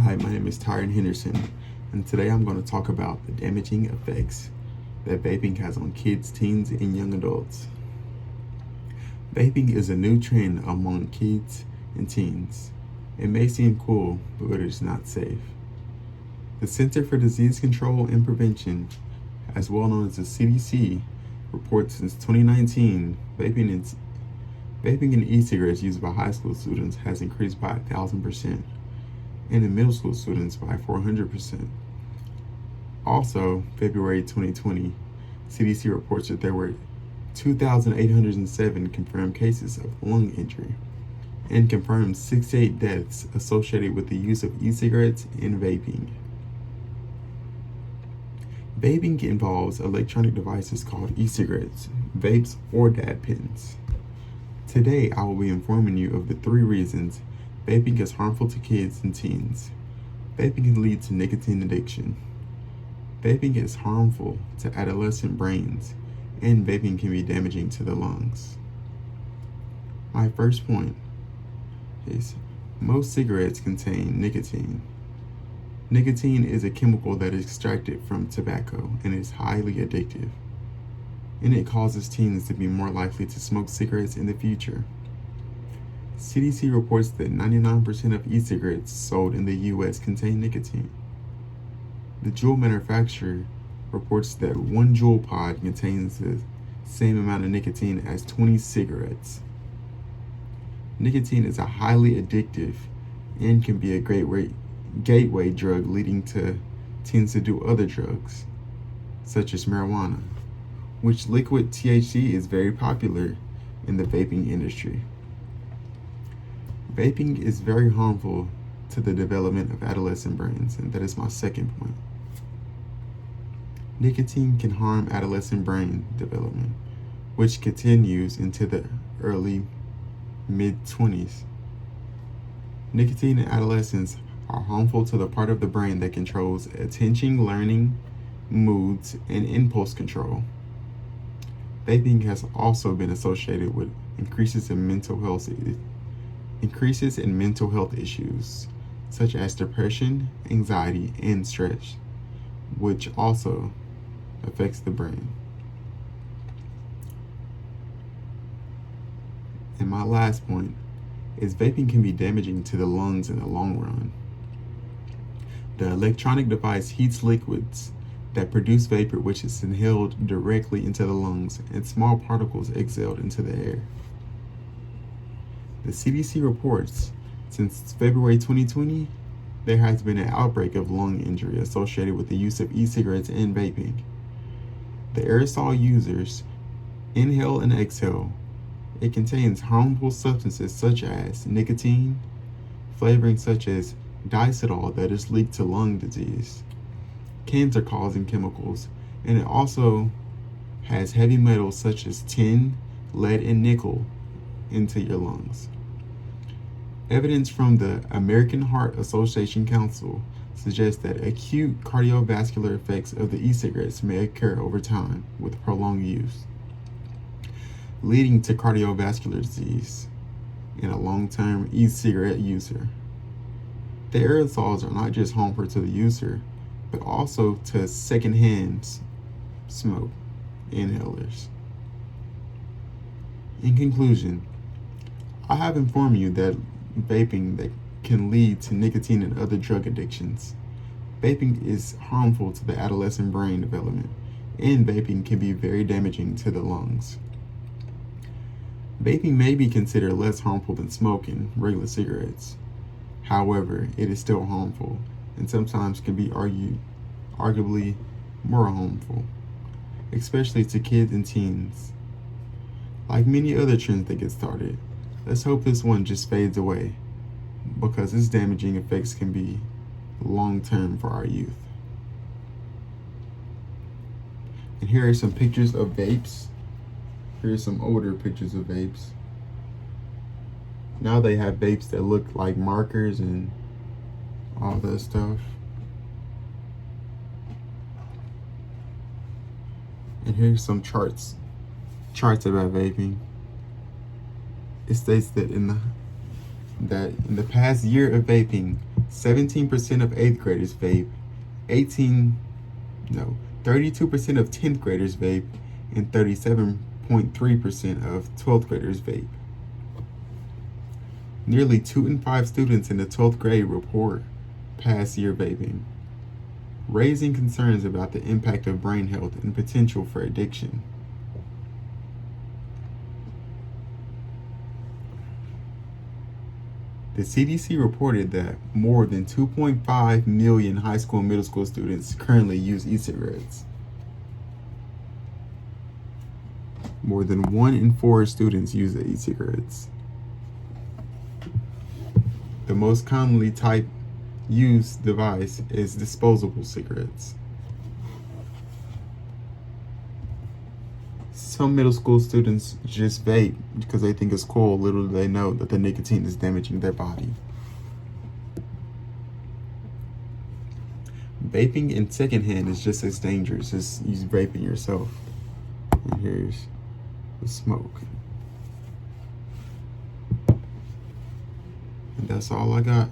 Hi, my name is Tyron Henderson, and today I'm going to talk about the damaging effects that vaping has on kids, teens, and young adults. Vaping is a new trend among kids and teens. It may seem cool, but it is not safe. The Center for Disease Control and Prevention, as well known as the CDC, reports since 2019, vaping and e-cigarettes used by high school students has increased by 1,000%. And in middle school students by 400%. Also, February 2020, CDC reports that there were 2,807 confirmed cases of lung injury and confirmed 68 deaths associated with the use of e-cigarettes and vaping. Vaping involves electronic devices called e-cigarettes, vapes, or dab pens. Today, I will be informing you of the 3 reasons vaping is harmful to kids and teens. Vaping can lead to nicotine addiction. Vaping is harmful to adolescent brains, and vaping can be damaging to the lungs. My first point is most cigarettes contain nicotine. Nicotine is a chemical that is extracted from tobacco and is highly addictive, and it causes teens to be more likely to smoke cigarettes in the future. CDC reports that 99% of e-cigarettes sold in the U.S. contain nicotine. The Juul manufacturer reports that 1 Juul pod contains the same amount of nicotine as 20 cigarettes. Nicotine is a highly addictive and can be a gateway drug leading to teens to do other drugs, such as marijuana, which liquid THC is very popular in the vaping industry. Vaping is very harmful to the development of adolescent brains, and that is my second point. Nicotine can harm adolescent brain development, which continues into the early mid-20s. Nicotine in adolescence are harmful to the part of the brain that controls attention, learning, moods, and impulse control. Vaping has also been associated with increases in mental health issues, such as depression, anxiety, and stress, which also affects the brain. And my last point is vaping can be damaging to the lungs in the long run. The electronic device heats liquids that produce vapor, which is inhaled directly into the lungs, and small particles exhaled into the air. The CDC reports since February 2020, there has been an outbreak of lung injury associated with the use of e-cigarettes and vaping. The aerosol users inhale and exhale. It contains harmful substances such as nicotine, flavoring such as diacetyl that is linked to lung disease, cancer-causing chemicals, and it also has heavy metals such as tin, lead, and nickel into your lungs. Evidence from the American Heart Association Council suggests that acute cardiovascular effects of the e-cigarettes may occur over time with prolonged use, leading to cardiovascular disease in a long-term e-cigarette user. The aerosols are not just harmful to the user, but also to secondhand smoke inhalers. In conclusion, I have informed you that vaping that can lead to nicotine and other drug addictions. Vaping is harmful to the adolescent brain development, and vaping can be very damaging to the lungs. Vaping may be considered less harmful than smoking regular cigarettes. However, it is still harmful, and sometimes can be arguably more harmful, especially to kids and teens. Like many other trends that get started, let's hope this one just fades away, because its damaging effects can be long-term for our youth. And here are some pictures of vapes. Here are some older pictures of vapes. Now they have vapes that look like markers and all that stuff. And here's some charts about vaping. It states that in the past year of vaping, 17% of 8th graders vape, 32% of 10th graders vape, and 37.3% of 12th graders vape. Nearly 2 in 5 students in the 12th grade report past year vaping, raising concerns about the impact of brain health and potential for addiction. The CDC reported that more than 2.5 million high school and middle school students currently use e-cigarettes. More than 1 in 4 students use e-cigarettes. The most commonly used device is disposable cigarettes. Some middle school students just vape because they think it's cool. Little do they know that the nicotine is damaging their body. Vaping in secondhand is just as dangerous as you vaping yourself. And here's the smoke. And that's all I got.